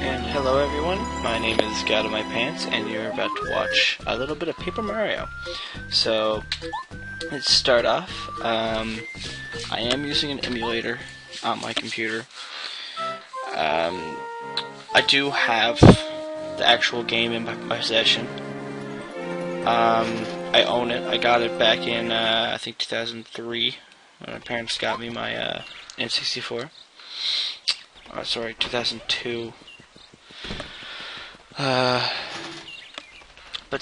And hello everyone, my name is God of My Pants, and you're about to watch a little bit of Paper Mario. So, let's start off. I am using an emulator on my computer. I do have the actual game in my possession. I own it. I got it back in, I think 2003, when my parents got me my N64. Sorry, 2002. But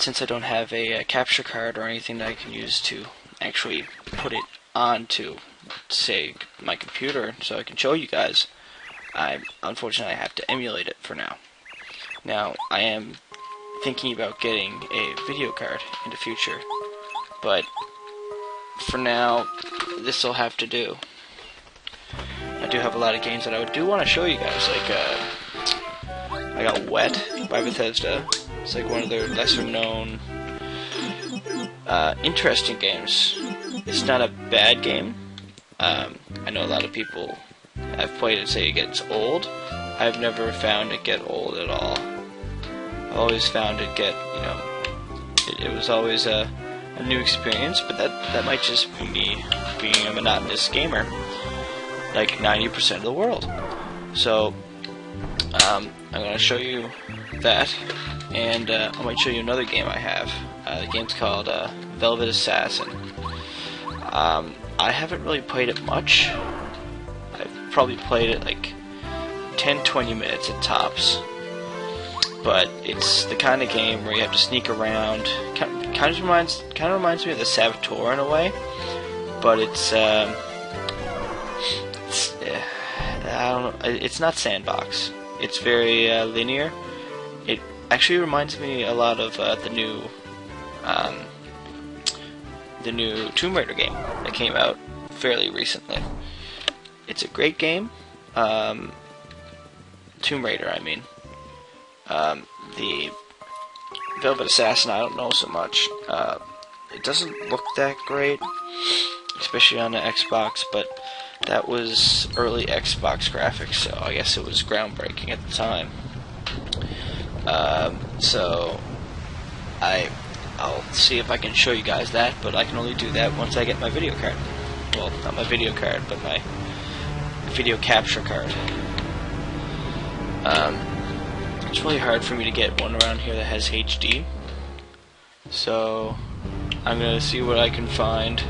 since I don't have a capture card or anything that I can use to actually put it onto, say, my computer so I can show you guys, unfortunately I have to emulate it for now. Now, I am thinking about getting a video card in the future, but for now, this will have to do. I do have a lot of games that I do want to show you guys, like, I got Wet by Bethesda. It's like one of their lesser known, interesting games. It's not a bad game. I know a lot of people have played it say it gets old. I've never found it get old at all. I always found it get, you know, it was always a new experience, but that might just be me being a monotonous gamer, like 90% of the world. So, I'm going to show you that, and I might show you another game I have. The game's called Velvet Assassin. I haven't really played it much. I've probably played it like 10-20 minutes at tops. But it's the kind of game where you have to sneak around. Kind of reminds me of the Saboteur in a way, but it's I don't know. It's not sandbox. It's very linear. It actually reminds me a lot of the new Tomb Raider game that came out fairly recently. It's a great game. Tomb Raider, I mean. The Velvet Assassin, I don't know so much. It doesn't look that great, especially on the Xbox, but that was early Xbox graphics, so I guess it was groundbreaking at the time. So I'll see if I can show you guys that, but I can only do that once I get my video card. Well, not my video card, but my video capture card. It's really hard for me to get one around here that has HD, so I'm gonna see what I can find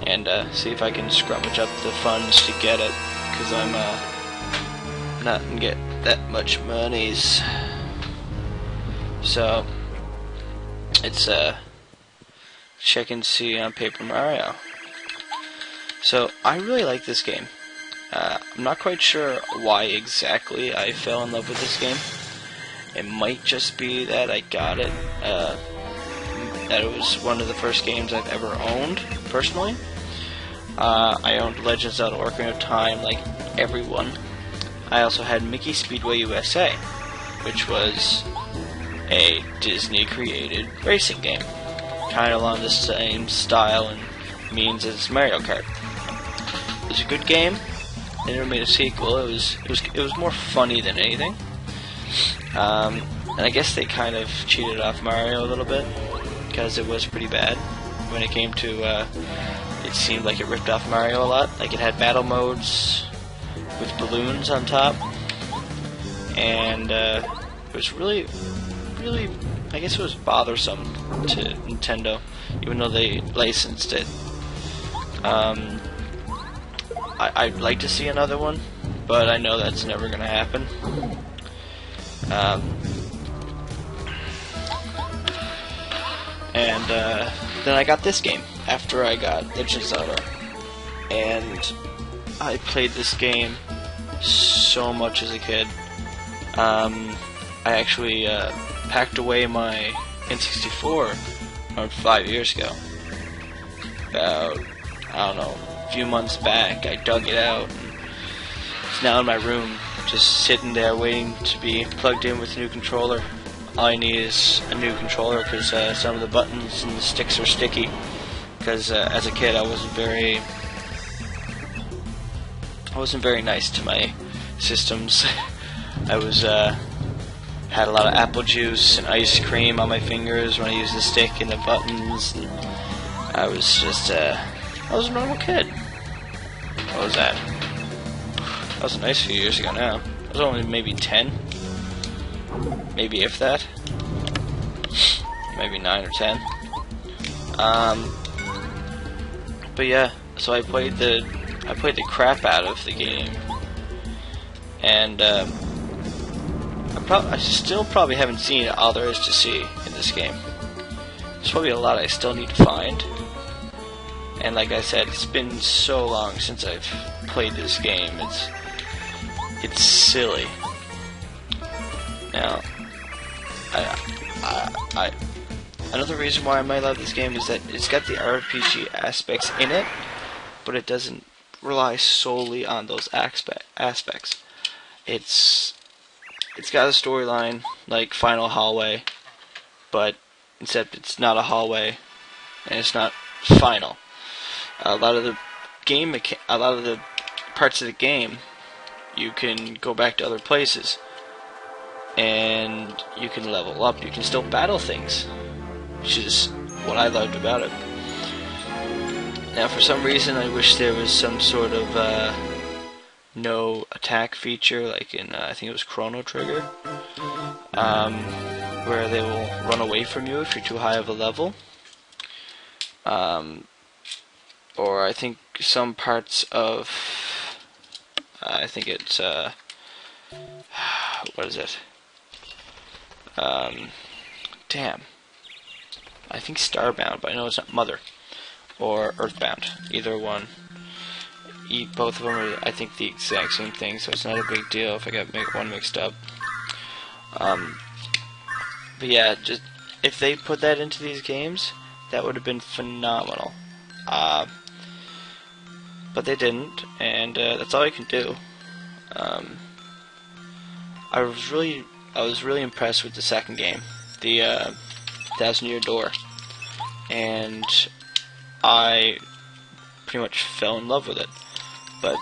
and see if I can scrummage up the funds to get it, because I'm not gonna get that much monies. So it's check and see on Paper Mario. So I really like this game. I'm not quite sure why exactly I fell in love with this game. It might just be that I got it, that it was one of the first games I've ever owned, personally. I owned Legends of Zelda: Ocarina of Time like everyone. I also had Mickey Speedway USA, which was a Disney-created racing game, kind of along the same style and means as Mario Kart. It was a good game. They never made a sequel. It was more funny than anything. And I guess they kind of cheated off Mario a little bit, because it was pretty bad when it came to. It seemed like it ripped off Mario a lot. Like, it had battle modes with balloons on top, and it was really, I guess it was bothersome to Nintendo, even though they licensed it. I'd like to see another one, but I know that's never going to happen. Then I got this game after I got Legend of Zelda, and I played this game so much as a kid. I actually packed away my N64 around 5 years ago. About, I don't know, a few months back, I dug it out, and it's now in my room, just sitting there waiting to be plugged in with a new controller. All I need is a new controller, because some of the buttons and the sticks are sticky, because as a kid I wasn't very nice to my systems. I was had a lot of apple juice and ice cream on my fingers when I used the stick and the buttons. And I was just I was a normal kid. What was that? That was a nice few years ago now. I was only maybe 10. Maybe if that. Maybe 9 or 10. But yeah, so I played the crap out of the game, and I still probably haven't seen all there is to see in this game. There's probably a lot I still need to find, and like I said, it's been so long since I've played this game. It's silly. Now, another reason why I might love this game is that it's got the RPG aspects in it, but it doesn't rely solely on those aspects. It's got a storyline like Final Hallway, but except it's not a hallway and it's not final. A lot of the parts of the game, you can go back to other places and you can level up. You can still battle things, which is what I loved about it. Now, for some reason, I wish there was some sort of no attack feature, like in I think it was Chrono Trigger, where they will run away from you if you're too high of a level. Or I think some parts of, I think it's what is it? Damn. I think Starbound, but I know it's not Mother. Or Earthbound. Either one. Both of them are, I think, the exact same thing, so it's not a big deal if I got one mixed up. But yeah, just if they put that into these games, that would have been phenomenal. But they didn't, and that's all I can do. I was really impressed with the second game, the 1,000-Year Door, and I pretty much fell in love with it, but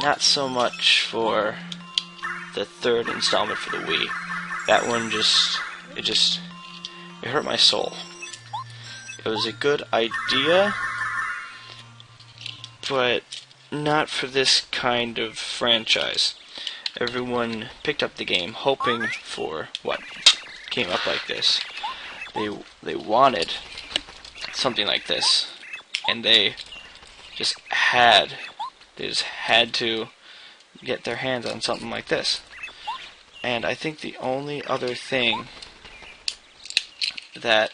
not so much for the third installment for the Wii. That one it hurt my soul. It was a good idea, but not for this kind of franchise. Everyone picked up the game hoping for what came up like this. They wanted something like this, and they just had to get their hands on something like this. And I think the only other thing that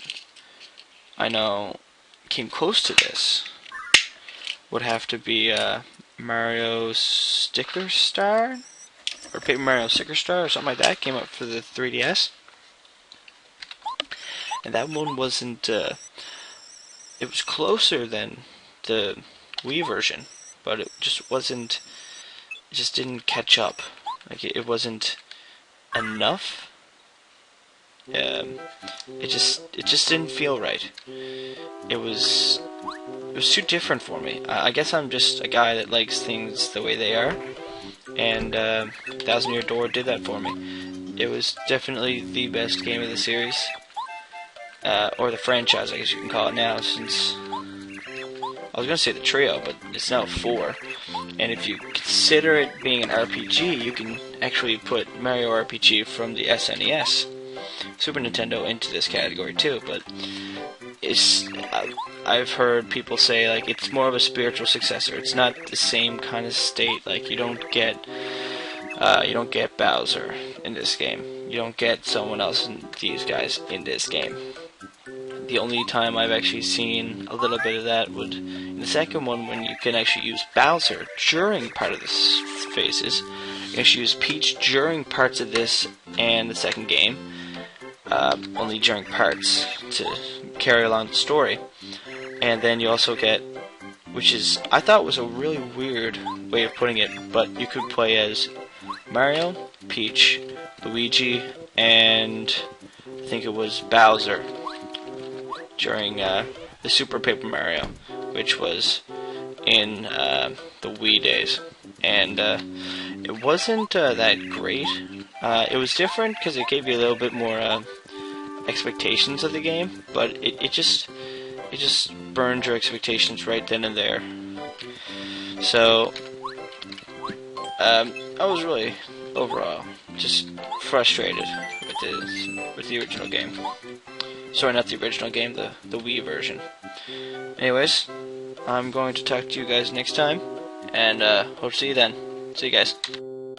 I know came close to this would have to be Mario Sticker Star, or Paper Mario Sticker Star, or something like that. Came up for the 3DS, and that one wasn't. It was closer than the Wii version, but it just wasn't. It just didn't catch up. Like it wasn't enough. It just didn't feel right. It was too different for me. I guess I'm just a guy that likes things the way they are, and 1,000-Year Door did that for me. It was definitely the best game of the series, or the franchise, I guess you can call it now, since I was going to say the trio, but it's now 4. And if you consider it being an RPG, you can actually put Mario RPG from the SNES, Super Nintendo, into this category too. But I've heard people say like it's more of a spiritual successor. It's not the same kind of state. Like you don't get Bowser in this game. You don't get someone else in these guys in this game. The only time I've actually seen a little bit of that would in the second one, when you can actually use Bowser during part of the phases. You can actually use Peach during parts of this and the second game, only during parts to carry along the story. And then you also get, which is I thought was a really weird way of putting it, but you could play as Mario, Peach, Luigi, and I think it was Bowser during the Super Paper Mario, which was in the Wii days. And it wasn't that great. It was different because it gave you a little bit more expectations of the game, but it just burned your expectations right then and there. So I was really overall just frustrated with the original game. Sorry, not the original game, the Wii version. Anyways, I'm going to talk to you guys next time, and hope to see you then. See you guys.